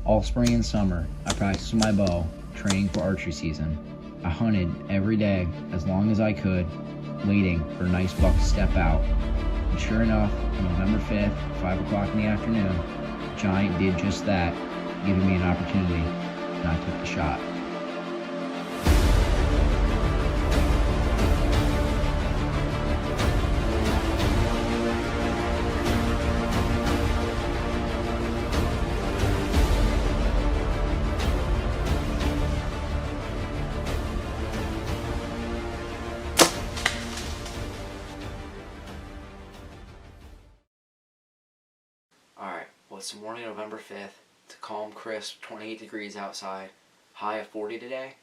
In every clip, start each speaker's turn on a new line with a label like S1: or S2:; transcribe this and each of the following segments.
S1: All spring and summer, I practiced with my bow, training for archery season. I hunted every day as long as I could, waiting for a nice buck to step out. And sure enough, on November 5th, 5 o'clock in the afternoon, the giant did just that, giving me an opportunity, and I took the shot.
S2: Alright, well it's the morning of November 5th. It's a calm, crisp, 28 degrees outside. High of 40 today.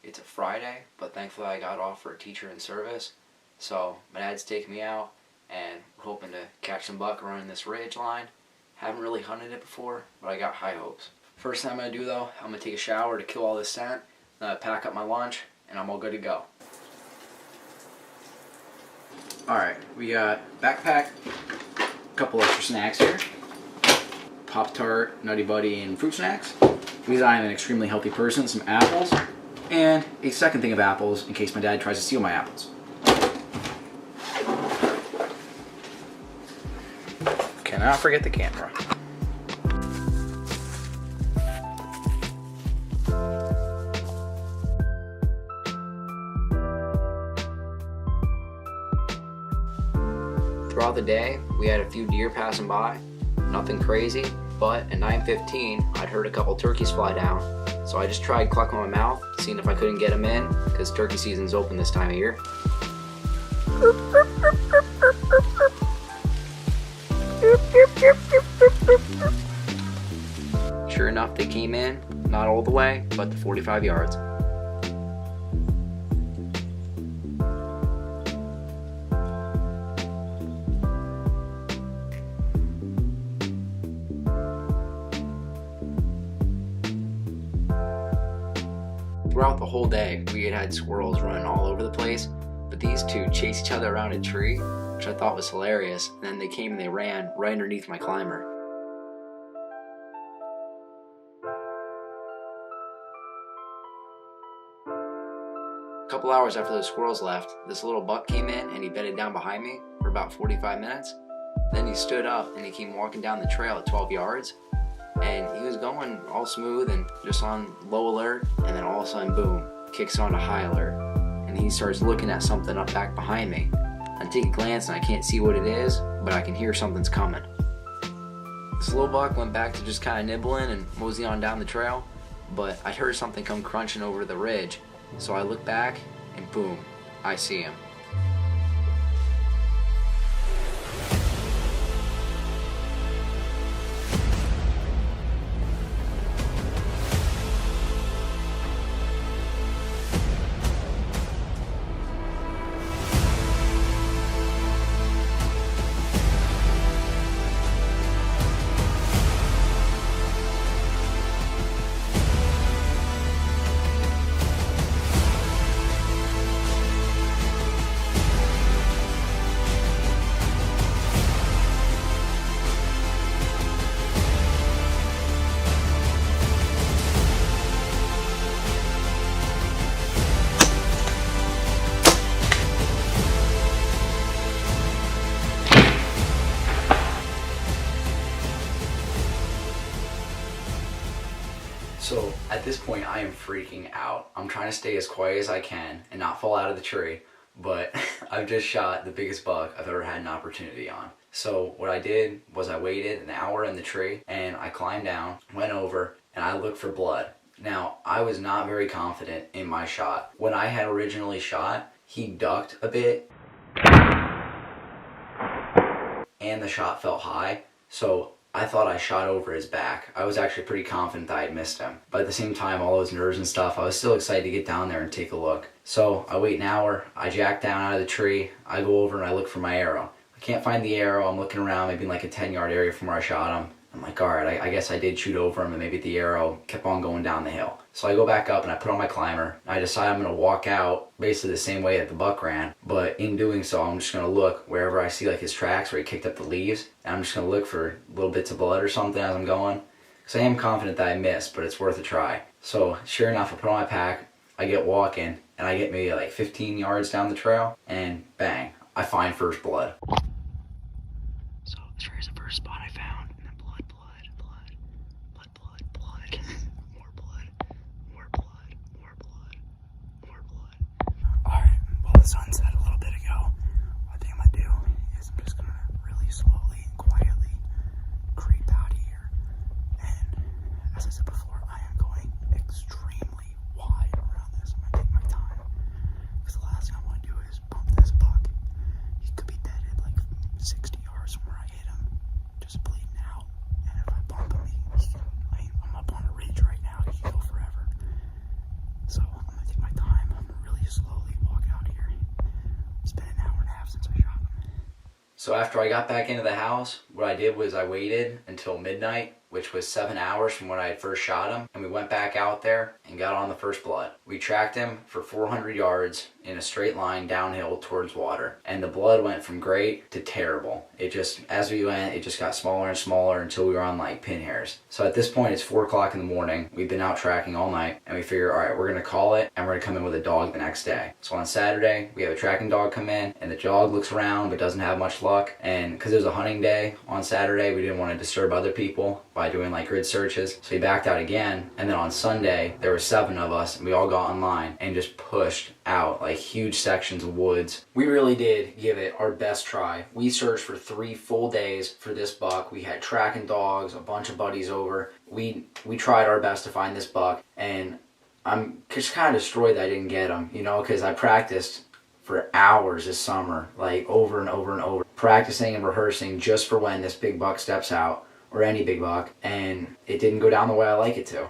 S2: It's a Friday, but thankfully I got off for a teacher in service. So my dad's taking me out and we're hoping to catch some buck running this ridge line. Haven't really hunted it before, but I got high hopes. First thing I'm going to do though, I'm going to take a shower to kill all this scent, then I pack up my lunch, and I'm all good to go. Alright, we got backpack, a couple extra snacks here. Pop-Tart, Nutty Buddy, and fruit snacks. Because I am an extremely healthy person, some apples, and a second thing of apples in case my dad tries to steal my apples. Cannot forget the camera. Throughout the day, we had a few deer passing by. Nothing crazy, but at 9:15 I'd heard a couple turkeys fly down, so I just tried clucking my mouth, seeing if I couldn't get them in, because turkey season's open this time of year. Sure enough, they came in, not all the way, but to 45 yards. Throughout the whole day, we had squirrels running all over the place, but these two chased each other around a tree, which I thought was hilarious, and then they came and they ran right underneath my climber. A couple hours after the squirrels left, this little buck came in and he bedded down behind me for about 45 minutes. Then he stood up and he came walking down the trail at 12 yards. And he was going all smooth and just on low alert, and then all of a sudden, boom, kicks on to high alert. And he starts looking at something up back behind me. I take a glance and I can't see what it is, but I can hear something's coming. This little buck went back to just kind of nibbling and mosey on down the trail, but I heard something come crunching over the ridge. So I look back and boom, I see him. So at this point I am freaking out. I'm trying to stay as quiet as I can and not fall out of the tree, but I've just shot the biggest buck I've ever had an opportunity on. So what I did was I waited an hour in the tree and I climbed down, went over, and I looked for blood. Now, I was not very confident in my shot. When I had originally shot, he ducked a bit and the shot felt high, so I thought I shot over his back. I was actually pretty confident that I had missed him. But at the same time, all those nerves and stuff, I was still excited to get down there and take a look. So I wait an hour, I jack down out of the tree, I go over and I look for my arrow. I can't find the arrow. I'm looking around maybe in like a 10-yard area from where I shot him. I'm like, alright, I guess I did shoot over him and maybe the arrow kept on going down the hill. So I go back up and I put on my climber. I decide I'm going to walk out basically the same way that the buck ran, but in doing so I'm just going to look wherever I see like his tracks where he kicked up the leaves, and I'm just going to look for little bits of blood or something as I'm going, because I am confident that I missed, but it's worth a try. So sure enough, I put on my pack, I get walking, and I get maybe like 15 yards down the trail, and bang, I find first blood. So here's the first spot I found, and then blood, more blood, more blood, more blood, more blood. Alright, well the sun set a little bit ago. What I think I'm gonna do is I'm just gonna really slowly and quietly creep out of here. And as I said before, I am going extremely wide around this. I'm gonna take my time, because the last thing I want to do is bump this buck. He could be dead at like 60 yards from where I hit him, just bleeding out. And if I bump him, I'm up on a ridge right now. He can go forever. So I'm gonna take my time. I'm gonna really slowly walk out here. It's been an hour and a half since I shot him. So after I got back into the house, what I did was I waited until midnight, which was 7 hours from when I had first shot him, and we went back out there and got on the first blood. We tracked him for 400 yards in a straight line downhill towards water, and the blood went from great to terrible. It just, as we went, it just got smaller and smaller until we were on like pin hairs. So at this point, it's 4 o'clock in the morning. We've been out tracking all night, and we figure, all right, we're gonna call it, and we're gonna come in with a dog the next day. So on Saturday, we have a tracking dog come in, and the dog looks around but doesn't have much luck. And because it was a hunting day on Saturday, we didn't want to disturb other people by doing like grid searches, so he backed out again. And then on Sunday there were 7 of us, and we all got online and just pushed out like huge sections of woods. We really did give it our best try. We searched for 3 full days for this buck. We had tracking dogs, a bunch of buddies over. We tried our best to find this buck, and I'm just kind of destroyed that I didn't get him, you know, because I practiced for hours this summer, like over and over and over, practicing and rehearsing just for when this big buck steps out, or any big buck, and it didn't go down the way I like it to.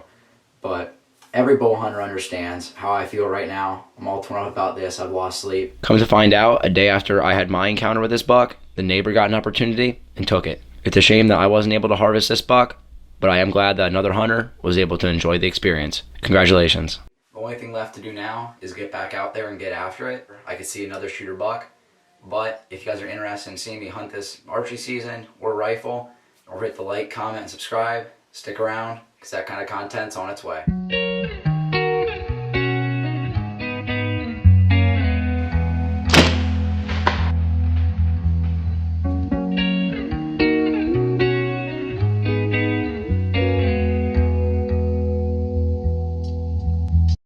S2: But every bow hunter understands how I feel right now. I'm all torn up about this. I've lost sleep. Come to find out, a day after I had my encounter with this buck, the neighbor got an opportunity and took it. It's a shame that I wasn't able to harvest this buck, but I am glad that another hunter was able to enjoy the experience. Congratulations. The only thing left to do now is get back out there and get after it. I could see another shooter buck, but if you guys are interested in seeing me hunt this archery season or rifle, or hit the like, comment, and subscribe. Stick around, because that kind of content's on its way.